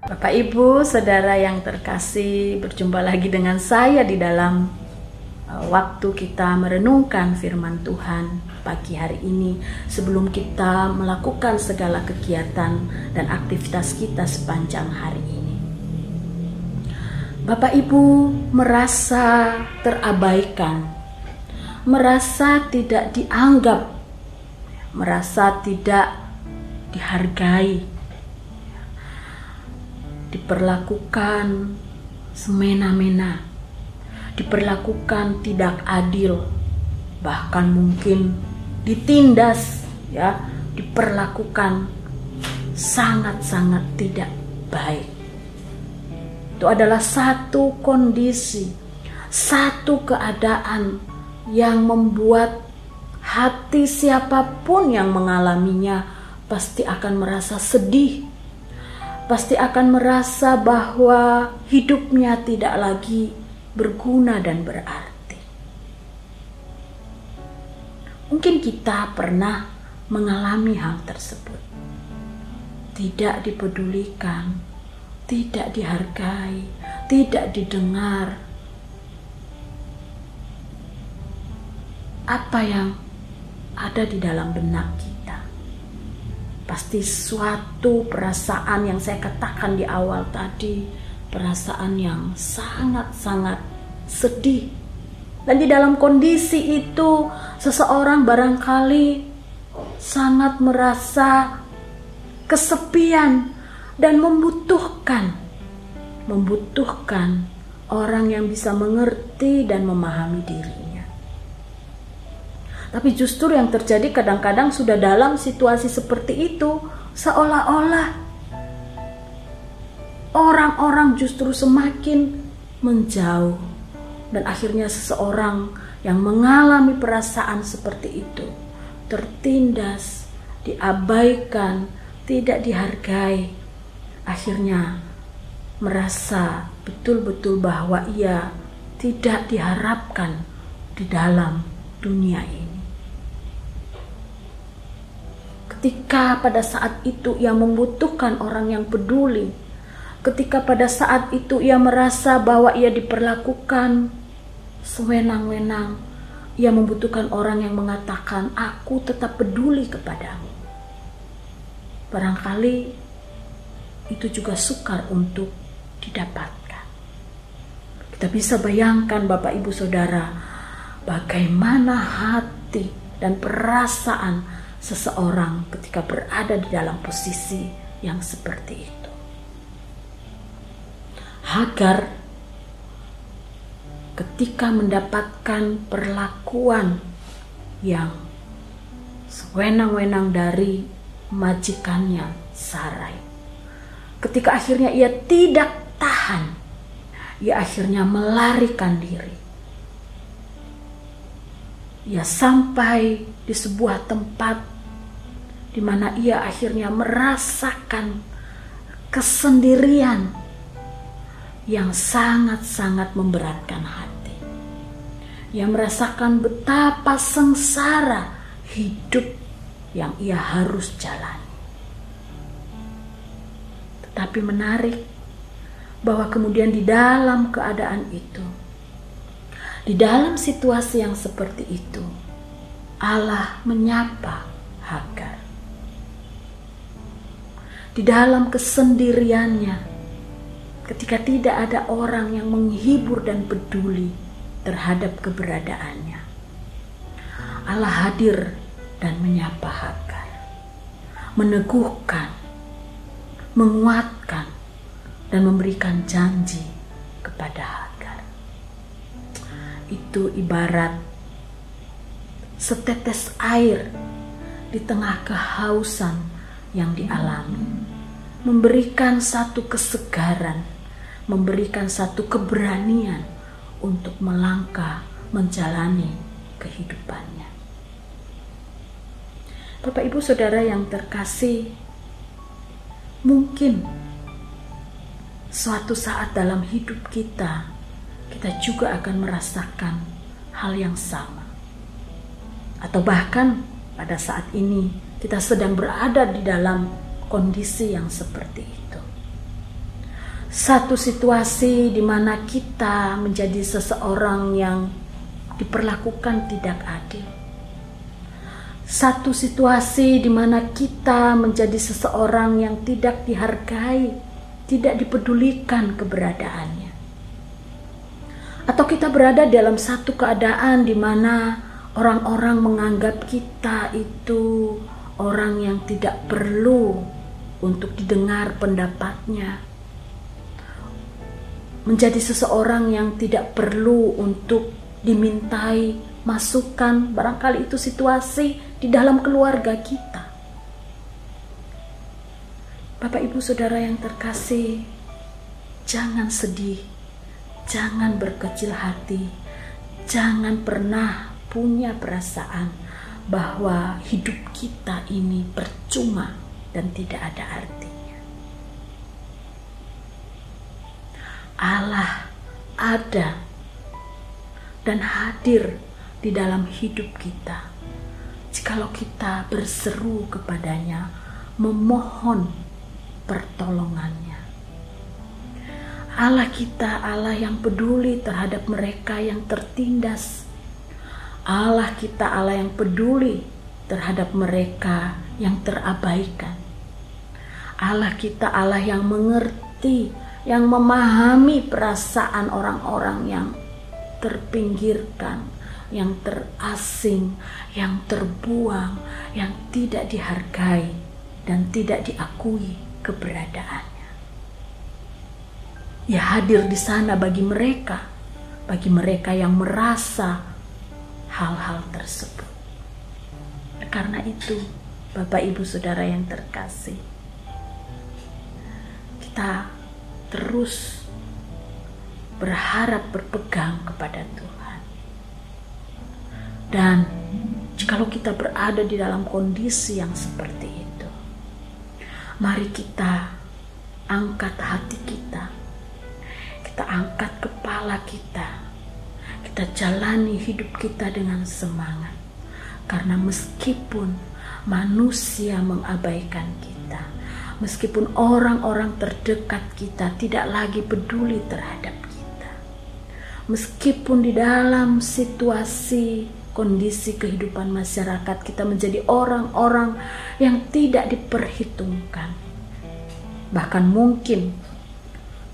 Bapak, Ibu, Saudara yang terkasih, berjumpa lagi dengan saya di dalam waktu kita merenungkan firman Tuhan pagi hari ini sebelum kita melakukan segala kegiatan dan aktivitas kita sepanjang hari ini. Bapak Ibu merasa terabaikan, merasa tidak dianggap, merasa tidak dihargai, diperlakukan semena-mena, diperlakukan tidak adil, bahkan mungkin ditindas, diperlakukan sangat-sangat tidak baik. Itu adalah satu kondisi, satu keadaan yang membuat hati siapapun yang mengalaminya pasti akan merasa sedih, pasti akan merasa bahwa hidupnya tidak lagi berguna dan berarti. Mungkin kita pernah mengalami hal tersebut. Tidak dipedulikan, tidak dihargai, tidak didengar. Apa yang ada di dalam benak kita? Pasti suatu perasaan yang saya katakan di awal tadi, perasaan yang sangat-sangat sedih. Dan di dalam kondisi itu, seseorang barangkali sangat merasa kesepian dan membutuhkan orang yang bisa mengerti dan memahami dirinya. Tapi justru yang terjadi kadang-kadang sudah dalam situasi seperti itu, seolah-olah orang-orang justru semakin menjauh. Dan akhirnya seseorang yang mengalami perasaan seperti itu tertindas, diabaikan, tidak dihargai, akhirnya merasa betul-betul bahwa ia tidak diharapkan di dalam dunia ini. Ketika pada saat itu ia membutuhkan orang yang peduli, ketika pada saat itu ia merasa bahwa ia diperlakukan sewenang-wenang, ia membutuhkan orang yang mengatakan, "Aku tetap peduli kepadamu." Barangkali itu juga sukar untuk didapatkan. Kita bisa bayangkan Bapak Ibu Saudara, bagaimana hati dan perasaan seseorang ketika berada di dalam posisi yang seperti itu. Hagar ketika mendapatkan perlakuan yang sewenang-wenang dari majikannya Sarai, ketika akhirnya ia tidak tahan, ia akhirnya melarikan diri. Ia sampai di sebuah tempat di mana ia akhirnya merasakan kesendirian yang sangat-sangat memberatkan hati. Ia merasakan betapa sengsara hidup yang ia harus jalani. Tetapi menarik bahwa kemudian di dalam keadaan itu, di dalam situasi yang seperti itu, Allah menyapa Hagar. Di dalam kesendiriannya, ketika tidak ada orang yang menghibur dan peduli terhadap keberadaannya, Allah hadir dan menyapa Hagar, meneguhkan, menguatkan, dan memberikan janji kepada Hagar. Itu ibarat setetes air di tengah kehausan yang dialami, memberikan satu kesegaran, memberikan satu keberanian untuk melangkah menjalani kehidupannya. Bapak Ibu Saudara yang terkasih, mungkin suatu saat dalam hidup kita juga akan merasakan hal yang sama. Atau bahkan pada saat ini kita sedang berada di dalam kondisi yang seperti itu. Satu situasi di mana kita menjadi seseorang yang diperlakukan tidak adil. Satu situasi di mana kita menjadi seseorang yang tidak dihargai, tidak dipedulikan keberadaannya. Atau kita berada dalam satu keadaan di mana orang-orang menganggap kita itu orang yang tidak perlu untuk didengar pendapatnya. Menjadi seseorang yang tidak perlu untuk dimintai masukan, barangkali itu situasi di dalam keluarga kita. Bapak Ibu Saudara yang terkasih, jangan sedih, jangan berkecil hati, jangan pernah punya perasaan bahwa hidup kita ini percuma dan tidak ada artinya. Allah ada dan hadir di dalam hidup kita jikalau kita berseru kepadanya, memohon pertolongannya. Allah kita Allah yang peduli terhadap mereka yang tertindas. Allah kita Allah yang peduli terhadap mereka yang terabaikan. Allah kita Allah yang mengerti, yang memahami perasaan orang-orang yang terpinggirkan, yang terasing, yang terbuang, yang tidak dihargai dan tidak diakui keberadaannya. Ya, hadir di sana bagi mereka yang merasa hal-hal tersebut. Karena itu, Bapak Ibu Saudara yang terkasih, kita terus berharap berpegang kepada Tuhan. Dan jikalau kita berada di dalam kondisi yang seperti itu, mari kita angkat hati kita, kita angkat kepala kita, kita jalani hidup kita dengan semangat. Karena meskipun manusia mengabaikan kita, meskipun orang-orang terdekat kita tidak lagi peduli terhadap kita, meskipun di dalam situasi kondisi kehidupan masyarakat kita menjadi orang-orang yang tidak diperhitungkan, bahkan mungkin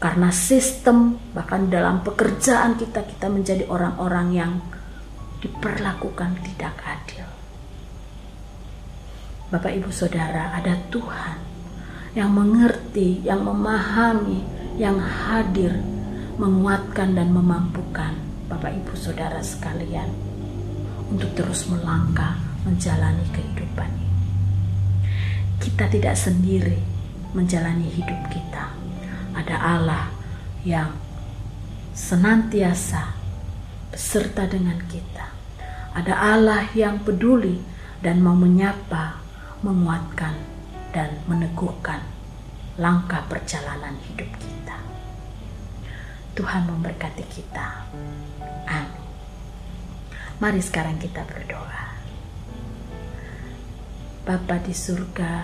karena sistem, bahkan dalam pekerjaan kita menjadi orang-orang yang diperlakukan tidak adil. Bapak Ibu Saudara, ada Tuhan yang mengerti, yang memahami, yang hadir, menguatkan dan memampukan Bapak Ibu Saudara sekalian untuk terus melangkah menjalani kehidupan ini. Kita tidak sendiri menjalani hidup kita. Ada Allah yang senantiasa beserta dengan kita. Ada Allah yang peduli dan mau menyapa, menguatkan dan meneguhkan langkah perjalanan hidup kita. Tuhan memberkati kita. Amin. Mari sekarang kita berdoa. Bapa di surga,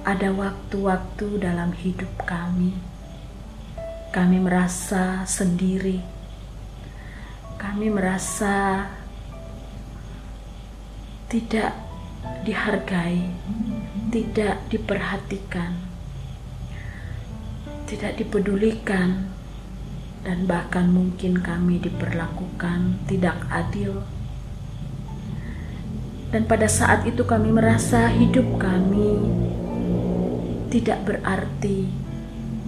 ada waktu-waktu dalam hidup kami merasa sendiri, kami merasa tidak dihargai, tidak diperhatikan, tidak dipedulikan, dan bahkan mungkin kami diperlakukan tidak adil. Dan pada saat itu kami merasa hidup kami tidak berarti,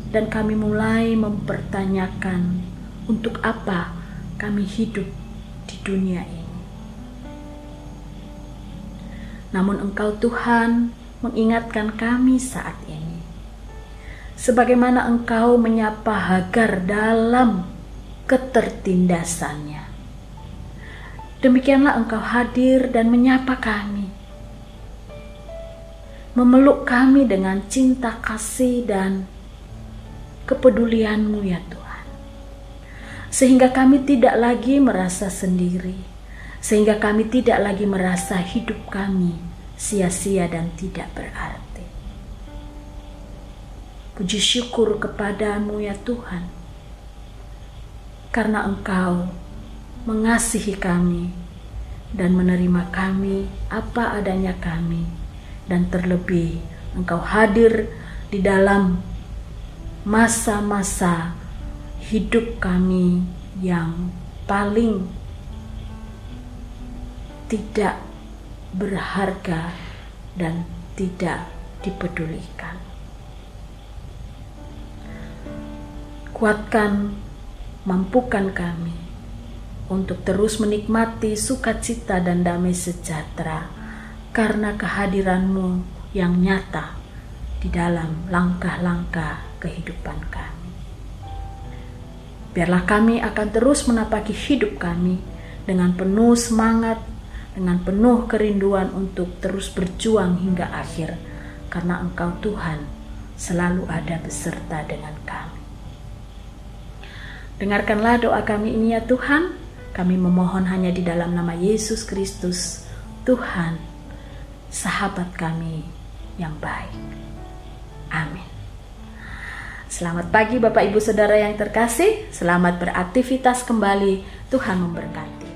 dan kami mulai mempertanyakan untuk apa kami hidup di dunia ini. Namun Engkau Tuhan mengingatkan kami saat ini, sebagaimana Engkau menyapa Hagar dalam ketertindasannya, demikianlah Engkau hadir dan menyapa kami, memeluk kami dengan cinta kasih dan kepedulian-Mu ya Tuhan, sehingga kami tidak lagi merasa sendiri, sehingga kami tidak lagi merasa hidup kami sia-sia dan tidak berarti. Puji syukur kepadamu ya Tuhan, karena Engkau mengasihi kami dan menerima kami apa adanya kami, dan terlebih Engkau hadir di dalam masa-masa hidup kami yang paling tidak berharga dan tidak dipedulikan. Kuatkan, mampukan kami untuk terus menikmati sukacita dan damai sejahtera karena kehadiran-Mu yang nyata di dalam langkah-langkah kehidupan kami. Biarlah kami akan terus menapaki hidup kami dengan penuh semangat, dengan penuh kerinduan untuk terus berjuang hingga akhir, karena Engkau Tuhan selalu ada beserta dengan kami. Dengarkanlah doa kami ini ya Tuhan. Kami memohon hanya di dalam nama Yesus Kristus, Tuhan, sahabat kami yang baik. Amin. Selamat pagi Bapak Ibu Saudara yang terkasih. Selamat beraktivitas kembali. Tuhan memberkati.